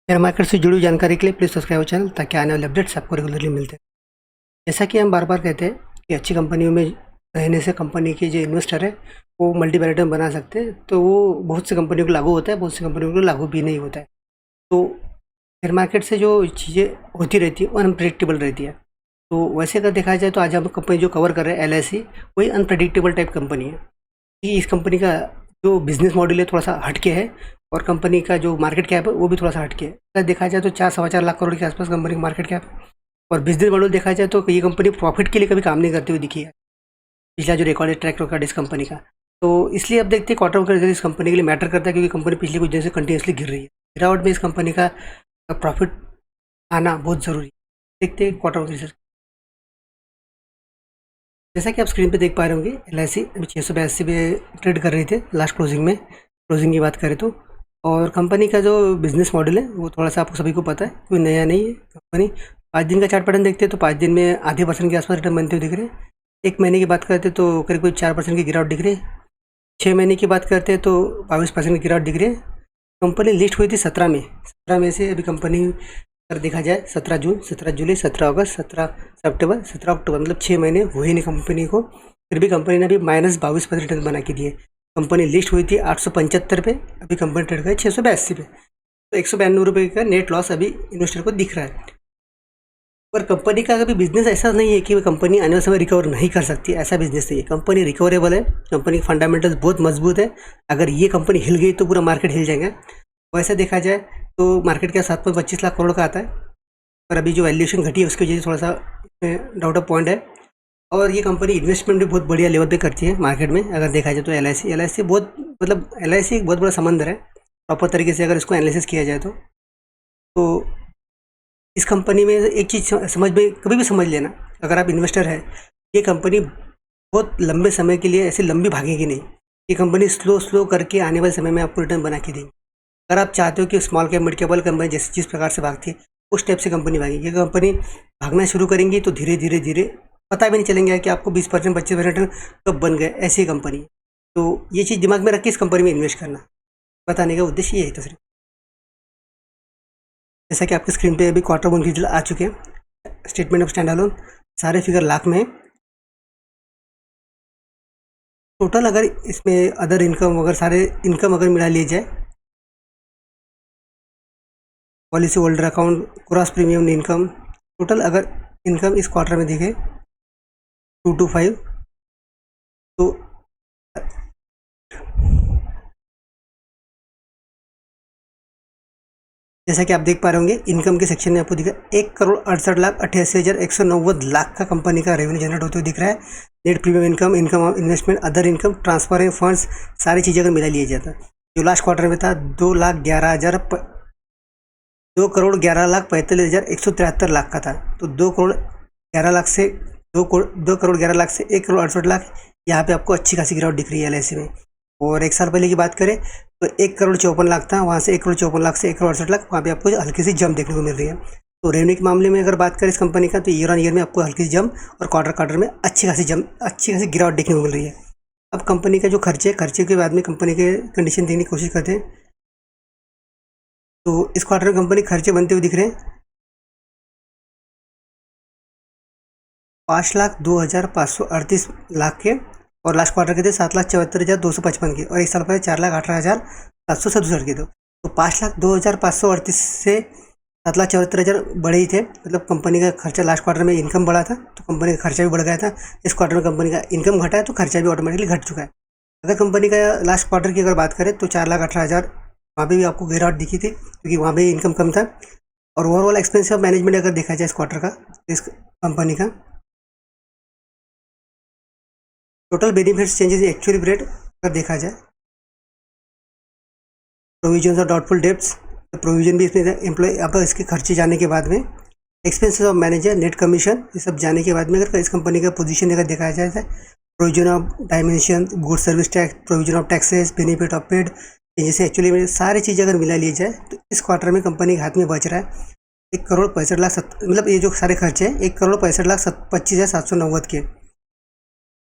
Share market से जुड़ी जानकारी के लिए प्लीज़ सब्सक्राइब चैनल ताकि आने वाले अपडेट्स आपको रेगुलरली मिलते हैं। जैसा कि हम बार बार कहते हैं कि अच्छी कंपनियों में रहने से कंपनी के जो इन्वेस्टर है वो मल्टी बैलेटर बना सकते हैं, तो वो बहुत सी कंपनियों को लागू होता है, बहुत सी कंपनियों को लागू भी नहीं होता है। तो शेयर मार्केट से जो चीज़ें होती रहती है वो अनप्रेडिक्टेबल रहती है। तो वैसे अगर देखा जाए तो आज हम कंपनी जो कवर कर रहे हैं LIC, वही अनप्रेडिक्टेबल टाइप कंपनी है कि इस कंपनी का जो बिजनेस मॉडल है थोड़ा सा हटके है और कंपनी का जो मार्केट कैप है वो भी थोड़ा सा हटके है। अगर देखा जाए तो 4-4.25 लाख करोड़ के आसपास कंपनी का मार्केट कैप है और बिजनेस मॉडल देखा जाए तो ये कंपनी प्रॉफिट के लिए कभी काम नहीं करती हुई दिखी है पिछला जो रिकॉर्डेड ट्रैक रिकॉर्ड इस कंपनी का। तो इसलिए अब देखते हैं क्वार्टर का रिजल्ट इस कंपनी के लिए मैटर करता है, क्योंकि कंपनी पिछले कुछ दिन से कंटिन्यूसली गिर रही है। गिरावट में इस कंपनी का प्रॉफिट आना बहुत ज़रूरी है। देखते हैं क्वार्टर का रिजल्ट। जैसा कि आप स्क्रीन पे देख पा रहे होंगे, LIC अभी 682 पे ट्रेड कर रहे थे लास्ट क्लोजिंग की बात करें तो। और कंपनी का जो बिजनेस मॉडल है वो थोड़ा सा आपको सभी को पता है, कोई नया नहीं है। कंपनी 5 दिन का चार्ट पैटर्न देखते हैं तो 5 दिन में आधे % के आसपास रिटर्न बनते हुए दिख रहे हैं। 1 महीने की बात करते हैं तो करीब करीब 4% की गिरावट दिख रही है। 6 महीने की बात करते हैं तो 22% की गिरावट दिख रही है। कंपनी लिस्ट हुई थी 17 में से अभी कंपनी अगर देखा जाए 17 जून, 17 जुलाई, 17 अगस्त, 17 सितंबर, 17 अक्टूबर, मतलब 6 महीने हुए नहीं कंपनी को, फिर भी कंपनी ने अभी -22% रिटर्न बना के दिए। कंपनी लिस्ट हुई थी 875 पे, अभी कंपनी ट्रेड कर 682 पे, तो 192 रुपये का नेट लॉस अभी इन्वेस्टर को दिख रहा है। पर कंपनी का कभी बिजनेस ऐसा नहीं है कि कंपनी आने वाले समय रिकवर नहीं कर सकती, ऐसा बिजनेस नहीं है। कंपनी रिकवरेबल है, कंपनी के फंडामेंटल्स बहुत मजबूत है। अगर ये कंपनी हिल गई तो पूरा मार्केट हिल जाएगा। वैसे देखा जाए तो मार्केट का 7.25 लाख करोड़ का आता है, पर अभी जो वैल्यूएशन घटी है उसकी वजह से थोड़ा सा डाउट ऑफ पॉइंट है। और ये कंपनी इन्वेस्टमेंट भी बहुत बढ़िया लेवल पे करती है मार्केट में। अगर देखा जाए तो LIC बहुत, मतलब LIC एक बहुत बड़ा समंदर है प्रॉपर तरीके से अगर इसको एनालिसिस किया जाए तो इस कंपनी में एक चीज़ समझ में कभी भी समझ लेना, अगर आप इन्वेस्टर है, ये कंपनी बहुत लंबे समय के लिए ऐसे लंबी भागेगी नहीं। ये कंपनी स्लो करके आने वाले समय में आपको रिटर्न बना के देगी। अगर आप चाहते हो कि स्मॉल कैप मिड कैप वाली कंपनी जैसे जिस प्रकार से भागती है उस टाइप से कंपनी भागेगी। ये कंपनी भागना शुरू करेंगी तो धीरे धीरे धीरे पता भी नहीं चलेंगे कि आपको 20% 25% रिटर्न कब बन गए, ऐसी कंपनी। तो ये चीज़ दिमाग में रख के इस कंपनी में इन्वेस्ट करना, बताने का उद्देश्य यही था सिर्फ। जैसा कि आपके स्क्रीन पे अभी क्वार्टर 1 रिजल्ट आ चुके हैं, स्टेटमेंट ऑफ स्टैंड अलोन, सारे फिगर लाख में है। टोटल अगर इसमें अदर इनकम, अगर सारे इनकम अगर मिला लिए जाए, policy holder account, cross premium income, total अगर इनकम इस क्वार्टर में देखें 225, तो जैसा कि आप देख पा रहे होंगे इनकम के सेक्शन में आपको दिखा 1,68,88,190 का कंपनी का रेवेन्यू जनरेट होते हुए दिख रहा है। Net premium income, income investment, other income, transfer end funds, सारी चीज़ें अगर मिला लिया जाता जो लास्ट क्वार्टर में था 2,11,45,173 लाख का था। तो 2,11,00,000 से 1,68,00,000 यहाँ पे आपको अच्छी खासी गिरावट दिख रही है LIC में। और एक साल पहले की बात करें तो 1,54,00,000 था, वहाँ से 1,54,00,000 से 1,68,00,000, वहाँ पे आपको हल्की सी जंप देखने को मिल रही है। तो रेवेन्यू के मामले में अगर बात करें इस कंपनी का तो ईयर ऑन ईयर में आपको हल्की सी जंप और क्वार्टर में अच्छी खासी गिरावट देखने को मिल रही है। अब कंपनी का जो खर्चे के बाद में कंपनी के कंडीशन देखने की कोशिश करते हैं, तो इस क्वार्टर में कंपनी खर्चे बनते हुए दिख रहे हैं 5,02,538 के, और लास्ट क्वार्टर के थे 7,74,255 के, और एक साल पहले 4,18,767 के थे। तो 5,02,538 से 7,74,000 बड़े ही थे, मतलब कंपनी का खर्चा लास्ट क्वार्टर में इनकम बढ़ा था तो कंपनी का खर्चा भी बढ़ गया था। इस क्वार्टर में कंपनी का इनकम घटा है तो खर्चा भी ऑटोमेटिकली घट चुका है। अगर कंपनी का लास्ट क्वार्टर की अगर बात करें तो 4,18,000, वहाँ पे भी आपको गिरावट दिखी थी क्योंकि वहाँ पे इनकम कम था। और ओवरऑल एक्सपेंस ऑफ मैनेजमेंट अगर देखा जाए इस क्वार्टर का, इस कंपनी का total benefits changes actually rate अगर देखा जाए, प्रोविजन और डाउटफुल डेब्ट्स, प्रोविजन भी इसमें एम्प्लॉय अब इसके खर्चे जाने के बाद में, expenses of manager, net commission, ये सब जाने के बाद में अगर इस कंपनी का पोजीशन अगर देखा जाए तो provision of dimension, good service tax, provision of taxes, benefit of paid, जैसे एक्चुअली में सारी चीज़ें अगर मिला ली जाए तो इस क्वार्टर में कंपनी के हाथ में बच रहा है 1,65,00,000, मतलब ये जो सारे खर्चे हैं 1,65,25,790 के।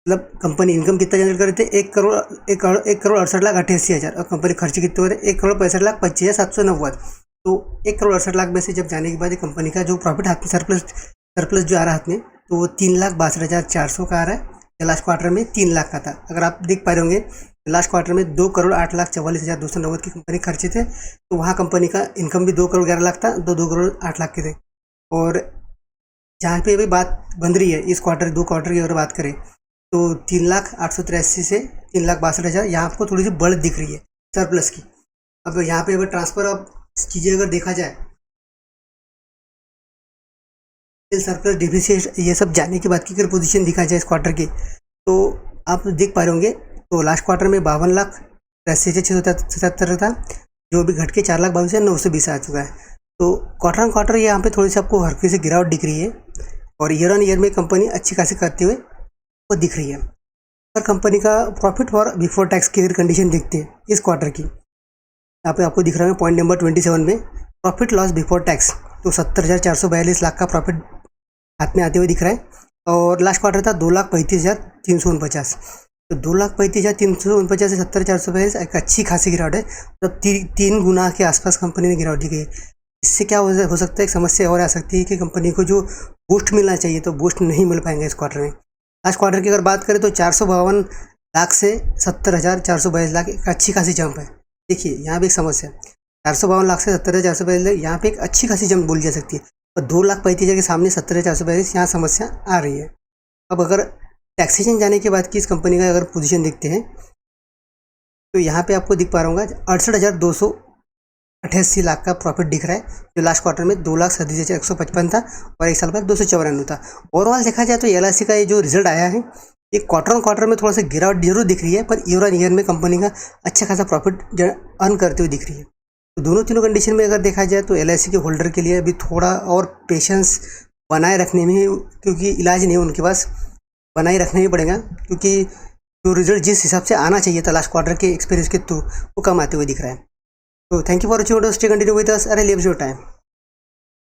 मतलब कंपनी इनकम कितना जनरेट कर रहे थे 1,68,88,000, और कंपनी खर्चे कितने हो रहे 1,65,25,790। तो 1,68,00,000 में से जब जाने के बाद ये कंपनी का जो प्रॉफिट हाथ में सरप्लस जो आ रहा है हाथ में, तो वो 3,62,400 का आ रहा है। लास्ट क्वार्टर में 3 लाख का था। अगर आप देख पा रहे होंगे लास्ट क्वार्टर में 2,08,44,290 की कंपनी खर्चे थे, तो वहाँ कंपनी का इनकम भी 2,11,00,000 था, 2,08,00,000 के थे। और जहाँ पे अभी बात बन रही है इस क्वार्टर 2 क्वार्टर की अगर बात करें, तो 3,08,83 से 3,62,000 यहाँ आपको थोड़ी सी बढ़त दिख रही है सरप्लस की। अब यहाँ पे अगर ट्रांसफर ऑफ चीज़ें अगर देखा जाए, सरप्लस डिफिसिट ये सब जाने के बाद की अगर पोजीशन दिखा जाए इस क्वार्टर की, तो आप देख पा रहे होंगे तो लास्ट क्वार्टर में 52,83,677 था, जो भी घट के 4,22,920 आ चुका है। तो क्वार्टर ऑन क्वार्टर यहाँ पे थोड़ी सी आपको हल्की से गिरावट दिख रही है, और ईयर ऑन ईयर में कंपनी अच्छी खासी करते हुए वो दिख रही है। अगर कंपनी का प्रॉफिट फॉर बिफोर टैक्स की अगर कंडीशन देखते हैं इस क्वार्टर की, यहाँ पे आपको दिख रहा है पॉइंट नंबर 27 में प्रॉफिट लॉस बिफोर टैक्स, तो 70,442 लाख का प्रॉफिट हाथ में आते हुए दिख रहा है। और लास्ट क्वार्टर था 2,35,349, तो 2,35,349 से 70,442 एक अच्छी खासी गिरावट है, मतलब 3 गुना के आसपास कंपनी में गिरावट दिखी है। इससे क्या हो सकता है, एक समस्या और आ सकती है कि कंपनी को जो बूस्ट मिलना चाहिए तो बूस्ट नहीं मिल पाएंगे इस क्वार्टर में। लास्ट क्वार्टर की अगर बात करें तो 452 लाख से 70,422 लाख एक अच्छी खासी जंप है। देखिए यहाँ भी एक समस्या, 452 लाख से 70,422 लाख यहाँ पे एक अच्छी खासी जंप बोली जा सकती है, और 2,35,000 के सामने 70,442 यहाँ समस्या आ रही है। अब अगर टैक्सेशन जाने के बाद की इस कंपनी का अगर पोजीशन देखते हैं, तो यहाँ पे आपको दिख पा रहा होगा 68,288 लाख का प्रॉफिट दिख रहा है, जो लास्ट क्वार्टर में 2,37,155 था, और एक साल बाद 294 था। ओवरऑल देखा जाए तो LIC का ये जो रिजल्ट आया है, ये क्वार्टर ऑन क्वार्टर में थोड़ा सा गिरावट जरूर दिख रही है, पर ईयर ऑन ईयर में कंपनी का अच्छा खासा प्रॉफिट अर्न करते हुए दिख रही है। तो दोनों तीनों कंडीशन में अगर देखा जाए तो LIC के होल्डर के लिए अभी थोड़ा और पेशेंस बनाए रखने में, क्योंकि इलाज नहीं है उनके पास, बनाए रखना ही पड़ेगा, क्योंकि जो रिजल्ट जिस हिसाब से आना चाहिए था लास्ट क्वार्टर के एक्सपीरियंस के थ्रू वो कम आते हुए दिख रहा है। तो thank you for watching, stay continue with us, अरे लिव्स योर टाइम।